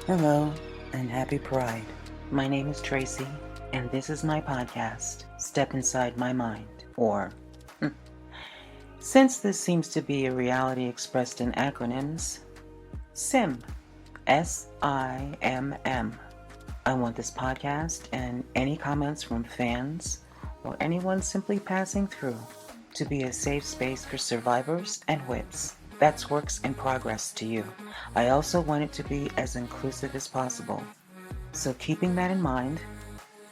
Hello and happy Pride. My name is Tracy, and this is my podcast, Step Inside My Mind, or since this seems to be a reality expressed in acronyms, S.I.M.M. S-I-M-M. I want this podcast and any comments from fans or anyone simply passing through to be a safe space for survivors and whips. That's works in progress to you. I also want it to be as inclusive as possible. So keeping that in mind,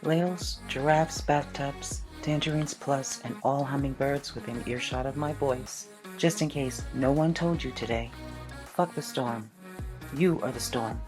Ladles, Giraffes, bathtubs, Tangerines Plus, and all hummingbirds within earshot of my voice, just in case no one told you today, fuck the storm. You are the storm.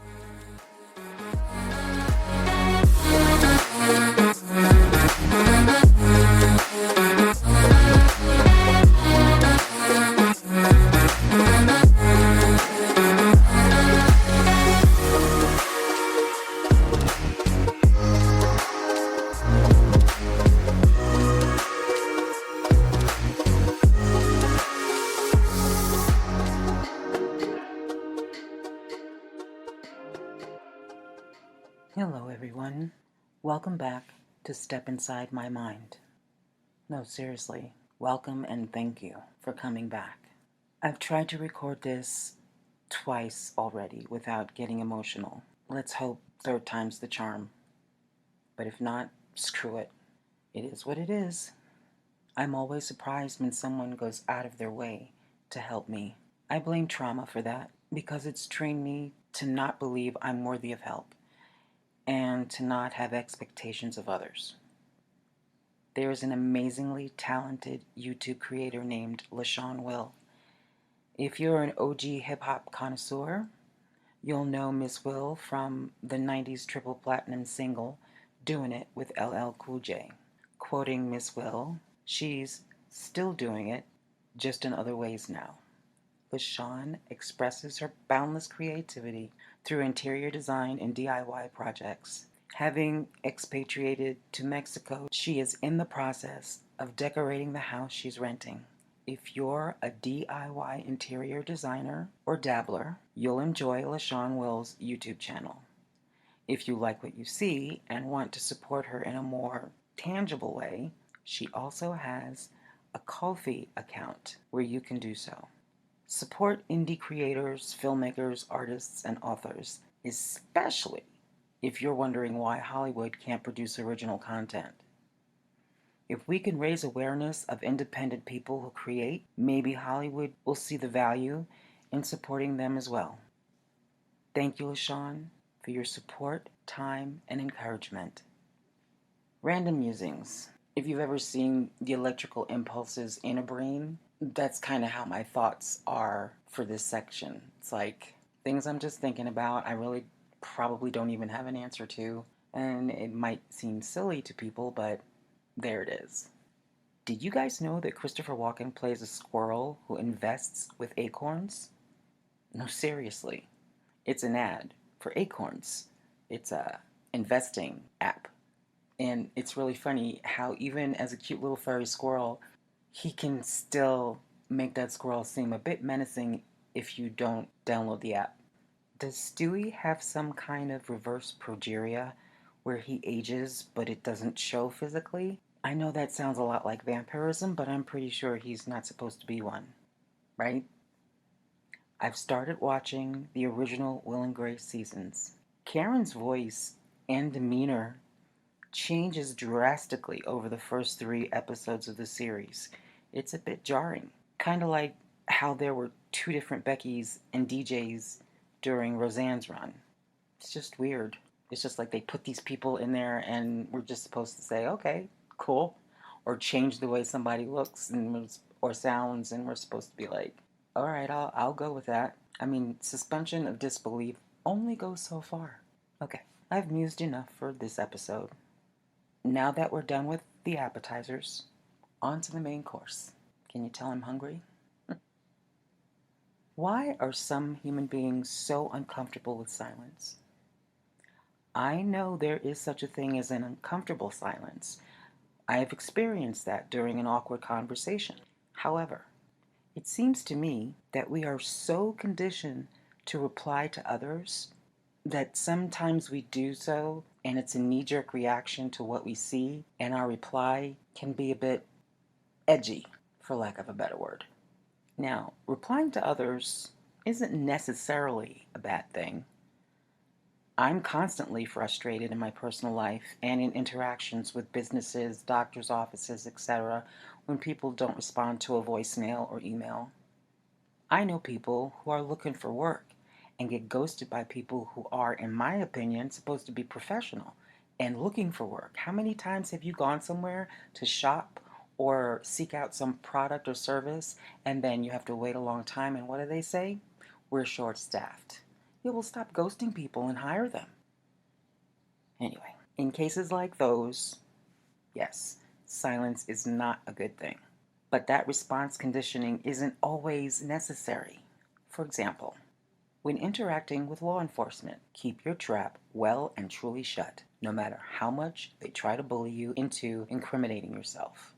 Hello everyone. Welcome back to Step Inside My Mind. No, seriously, welcome and thank you for coming back. I've tried to record this twice already without getting emotional. Let's hope third time's the charm. But if not, screw it. It is what it is. I'm always surprised when someone goes out of their way to help me. I blame trauma for that because it's trained me to not believe I'm worthy of help and to not have expectations of others. There is an amazingly talented YouTube creator named LeShaun Will. If you're an OG hip-hop connoisseur, you'll know Miss Will from the 90s triple platinum single, Doing It with LL Cool J. Quoting Miss Will, she's still doing it, just in other ways now. LeShaun expresses her boundless creativity through interior design and DIY projects. Having expatriated to Mexico, she is in the process of decorating the house she's renting. If you're a DIY interior designer or dabbler, you'll enjoy LeShaun Will's YouTube channel. If you like what you see and want to support her in a more tangible way, she also has a Ko-fi account where you can do so. Support indie creators, filmmakers, artists, and authors, especially if you're wondering why Hollywood can't produce original content. If we can raise awareness of independent people who create, maybe Hollywood will see the value in supporting them as well. Thank you, LeShaun, for your support, time, and encouragement. Random musings. If you've ever seen the electrical impulses in a brain, that's kind of how my thoughts are for this section. It's like things I'm just thinking about, I really probably don't even have an answer to, and it might seem silly to people, but there it is. Did you guys know that Christopher Walken plays a squirrel who invests with acorns? No, seriously. It's an ad for acorns. It's a investing app. And it's really funny how even as a cute little furry squirrel, he can still make that squirrel seem a bit menacing if you don't download the app. Does Stewie have some kind of reverse progeria where he ages but it doesn't show physically? I know that sounds a lot like vampirism, but I'm pretty sure he's not supposed to be one, right? I've started watching the original Will and Grace seasons. Karen's voice and demeanor changes drastically over the first 3 episodes of the series. It's a bit jarring. Kind of like how there were two different Beckys and DJs during Roseanne's run. It's just weird. It's just like they put these people in there and we're just supposed to say, okay, cool. Or change the way somebody looks or sounds, and we're supposed to be like, all right, I'll go with that. I mean, suspension of disbelief only goes so far. Okay, I've mused enough for this episode. Now that we're done with the appetizers, on to the main course. Can you tell I'm hungry? Why are some human beings so uncomfortable with silence? I know there is such a thing as an uncomfortable silence. I have experienced that during an awkward conversation. However, it seems to me that we are so conditioned to reply to others that sometimes we do so and it's a knee-jerk reaction to what we see, and our reply can be a bit edgy, for lack of a better word. Now, replying to others isn't necessarily a bad thing. I'm constantly frustrated in my personal life and in interactions with businesses, doctors' offices, etc., when people don't respond to a voicemail or email. I know people who are looking for work and get ghosted by people who are, in my opinion, supposed to be professional and looking for work. How many times have you gone somewhere to shop or seek out some product or service, and then you have to wait a long time, and what do they say? We're short-staffed. You will stop ghosting people and hire them. Anyway, in cases like those, yes, silence is not a good thing. But that response conditioning isn't always necessary. For example, when interacting with law enforcement, keep your trap well and truly shut, no matter how much they try to bully you into incriminating yourself.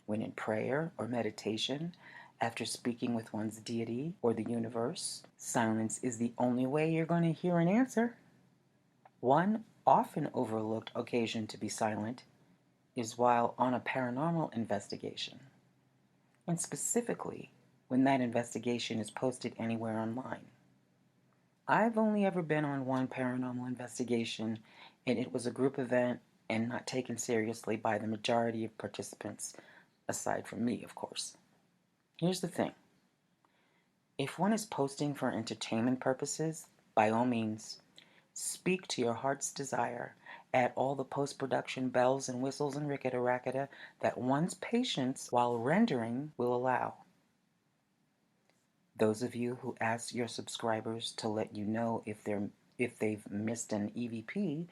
When in prayer or meditation, after speaking with one's deity or the universe, silence is the only way you're going to hear an answer. One often overlooked occasion to be silent is while on a paranormal investigation, and specifically when that investigation is posted anywhere online. I've only ever been on one paranormal investigation, and it was a group event and not taken seriously by the majority of participants, aside from me, of course. Here's the thing. If one is posting for entertainment purposes, by all means, speak to your heart's desire. Add all the post-production bells and whistles and ricketa-racketa that one's patience while rendering will allow. Those of you who ask your subscribers to let you know if they've missed an EVP,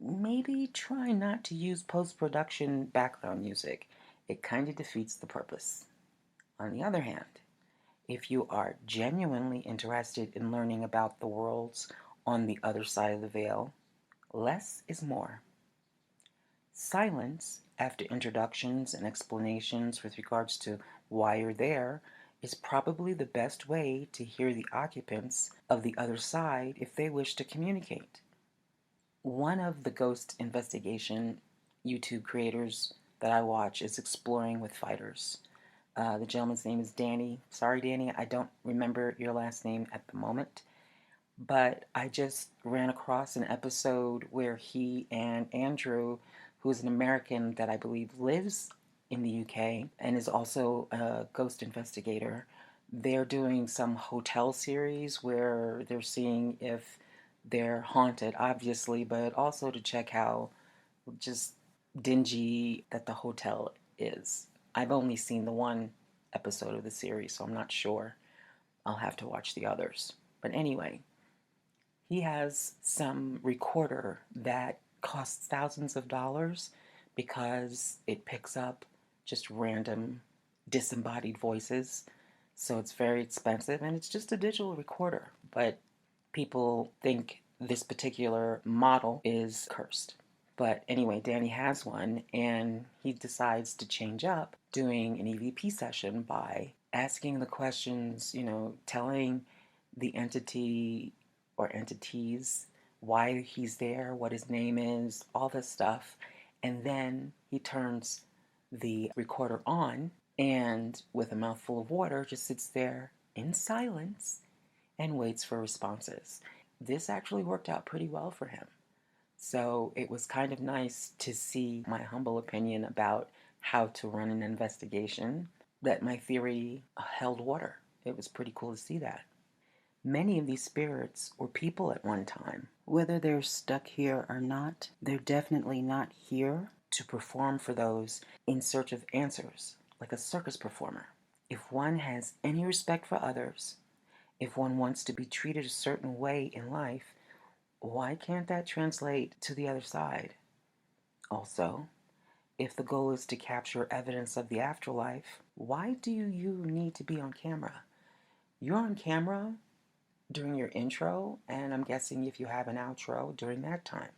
maybe try not to use post-production background music. It kind of defeats the purpose. On the other hand, if you are genuinely interested in learning about the worlds on the other side of the veil, less is more. Silence, after introductions and explanations with regards to why you're there, is probably the best way to hear the occupants of the other side if they wish to communicate. One of the ghost investigation YouTube creators that I watch is Exploring with Fighters. The gentleman's name is Danny. Sorry, Danny, I don't remember your last name at the moment. But I just ran across an episode where he and Andrew, who is an American that I believe lives in the UK and is also a ghost investigator, they're doing some hotel series where they're seeing if they're haunted, obviously, but also to check how just dingy that the hotel is. I've only seen the one episode of the series, so I'm not sure. I'll have to watch the others. But anyway, he has some recorder that costs thousands of dollars because it picks up just random disembodied voices. So it's very expensive, and it's just a digital recorder. But people think this particular model is cursed. But anyway, Danny has one, and he decides to change up doing an EVP session by asking the questions, telling the entity or entities why he's there, what his name is, all this stuff. And then he turns the recorder on and, with a mouthful of water, just sits there in silence and waits for responses. This actually worked out pretty well for him. So it was kind of nice to see my humble opinion about how to run an investigation. that my theory held water. It was pretty cool to see that. Many of these spirits were people at one time. Whether they're stuck here or not, they're definitely not here to perform for those in search of answers, like a circus performer. If one has any respect for others, if one wants to be treated a certain way in life, why can't that translate to the other side? Also, if the goal is to capture evidence of the afterlife, why do you need to be on camera? You're on camera during your intro, and I'm guessing if you have an outro during that time,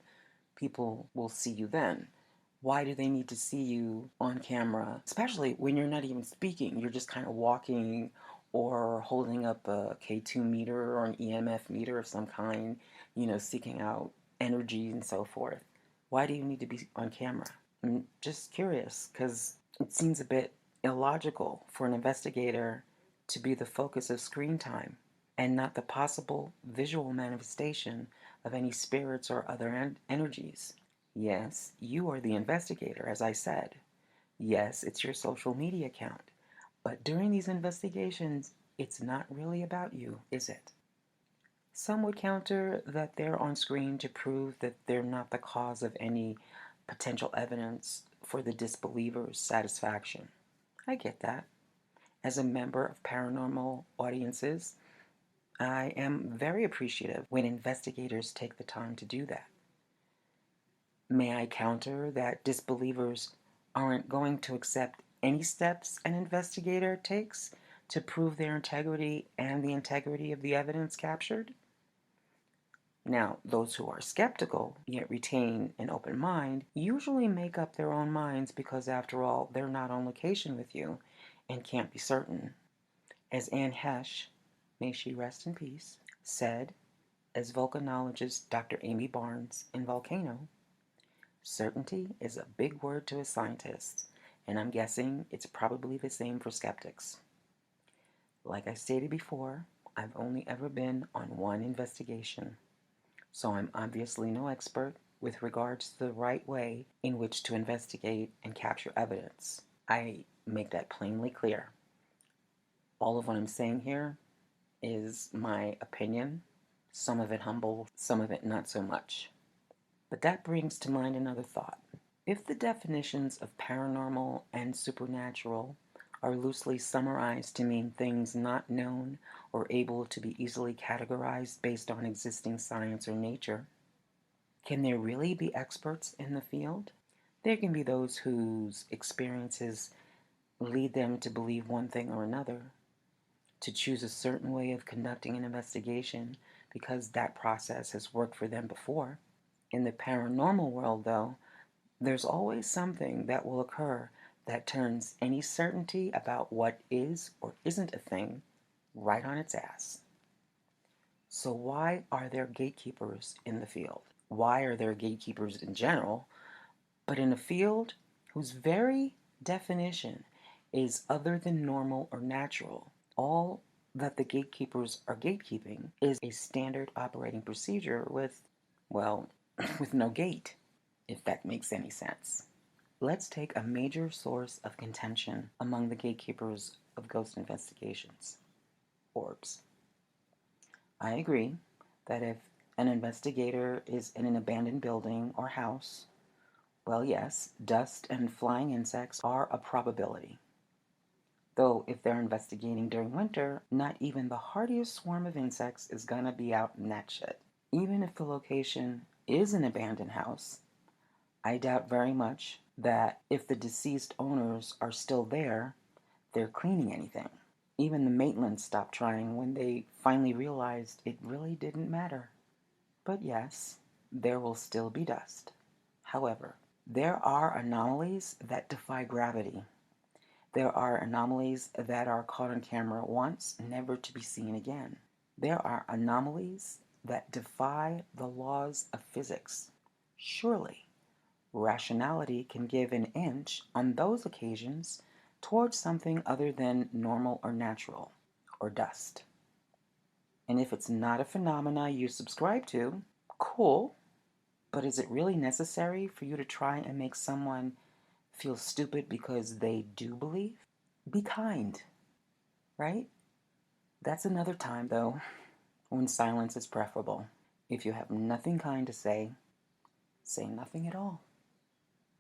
people will see you then. Why do they need to see you on camera, especially when you're not even speaking? You're just kind of walking or holding up a K2 meter or an EMF meter of some kind, seeking out energy and so forth. Why do you need to be on camera? I'm just curious because it seems a bit illogical for an investigator to be the focus of screen time and not the possible visual manifestation of any spirits or other energies. Yes, you are the investigator, as I said. Yes, it's your social media account. But during these investigations, it's not really about you, is it? Some would counter that they're on screen to prove that they're not the cause of any potential evidence for the disbeliever's satisfaction. I get that. As a member of paranormal audiences, I am very appreciative when investigators take the time to do that. May I counter that disbelievers aren't going to accept any steps an investigator takes to prove their integrity and the integrity of the evidence captured? Now, those who are skeptical, yet retain an open mind, usually make up their own minds because, after all, they're not on location with you and can't be certain. As Anne Hesh, may she rest in peace, said, as volcanologist Dr. Amy Barnes in Volcano, certainty is a big word to a scientist, and I'm guessing it's probably the same for skeptics. Like I stated before, I've only ever been on one investigation, so I'm obviously no expert with regards to the right way in which to investigate and capture evidence. I make that plainly clear. All of what I'm saying here is my opinion, some of it humble, some of it not so much. But that brings to mind another thought. If the definitions of paranormal and supernatural are loosely summarized to mean things not known or able to be easily categorized based on existing science or nature, can there really be experts in the field? There can be those whose experiences lead them to believe one thing or another, to choose a certain way of conducting an investigation because that process has worked for them before. In the paranormal world, though, there's always something that will occur that turns any certainty about what is or isn't a thing right on its ass. So why are there gatekeepers in the field? Why are there gatekeepers in general, but in a field whose very definition is other than normal or natural? All that the gatekeepers are gatekeeping is a standard operating procedure with, well, with no gate, if that makes any sense. Let's take a major source of contention among the gatekeepers of ghost investigations: orbs. I agree that if an investigator is in an abandoned building or house, well, yes, dust and flying insects are a probability. Though if they're investigating during winter, not even the hardiest swarm of insects is gonna be out in that shit. Even if the location is an abandoned house, I doubt very much that if the deceased owners are still there, they're cleaning anything. Even the Maitlands stopped trying when they finally realized it really didn't matter. But yes, there will still be dust. However, there are anomalies that defy gravity. There are anomalies that are caught on camera once, never to be seen again. There are anomalies that defy the laws of physics. Surely, rationality can give an inch on those occasions towards something other than normal or natural, or dust. And if it's not a phenomena you subscribe to, cool, but is it really necessary for you to try and make someone feel stupid because they do believe? Be kind, right? That's another time, though, when silence is preferable. If you have nothing kind to say nothing at all.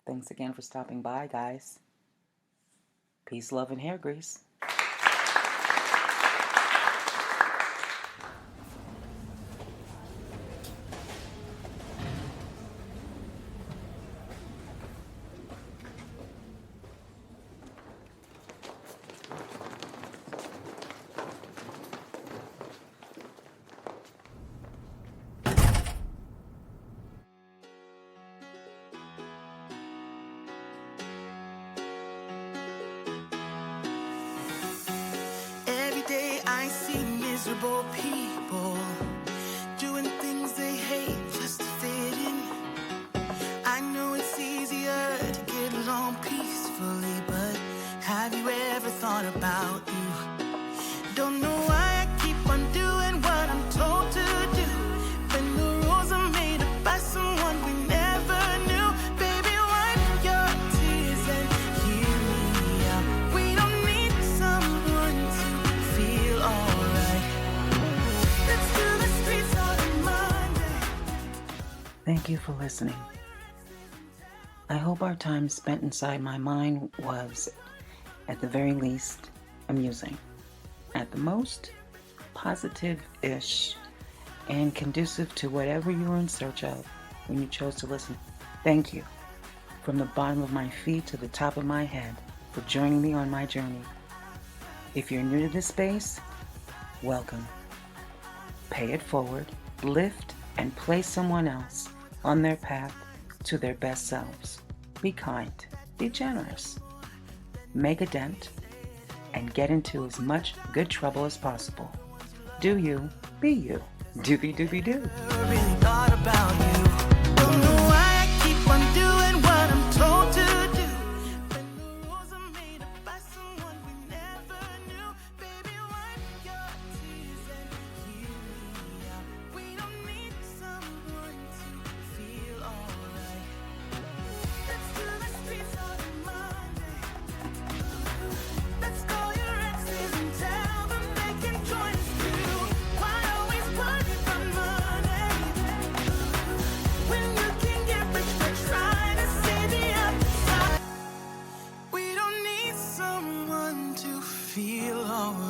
Thanks again for stopping by, guys. Peace, love, and hair grease. Every day I see miserable people doing things they hate just to fit in. I know it's easier to get along peacefully, but have you ever thought about you? Don't know why I keep on doing what I'm told to do, when the rules are made up by someone we never knew. Baby, wipe your tears and hear me out. We don't need someone to feel alright. Let's do the streets on Monday. Thank you for listening. I hope our time spent inside my mind was, at the very least, amusing. At the most, positive-ish, and conducive to whatever you were in search of when you chose to listen. Thank you, from the bottom of my feet to the top of my head, for joining me on my journey. If you're new to this space, welcome. Pay it forward, lift, and place someone else on their path to their best selves. Be kind, be generous, make a dent, and get into as much good trouble as possible. Do you, be you. Doobie doobie doo. Never really thought about you. Don't know why I keep on doing what I'm told to do, when the rules are made up by someone we never knew. Baby, wipe your tears and hear me out. We don't need someone to feel alright. Let's do the streets on Monday. Let's call your exes and tell them they can join us too. Why always worry about money when you can get rich by trying to see the other side? We don't need someone to feel alright.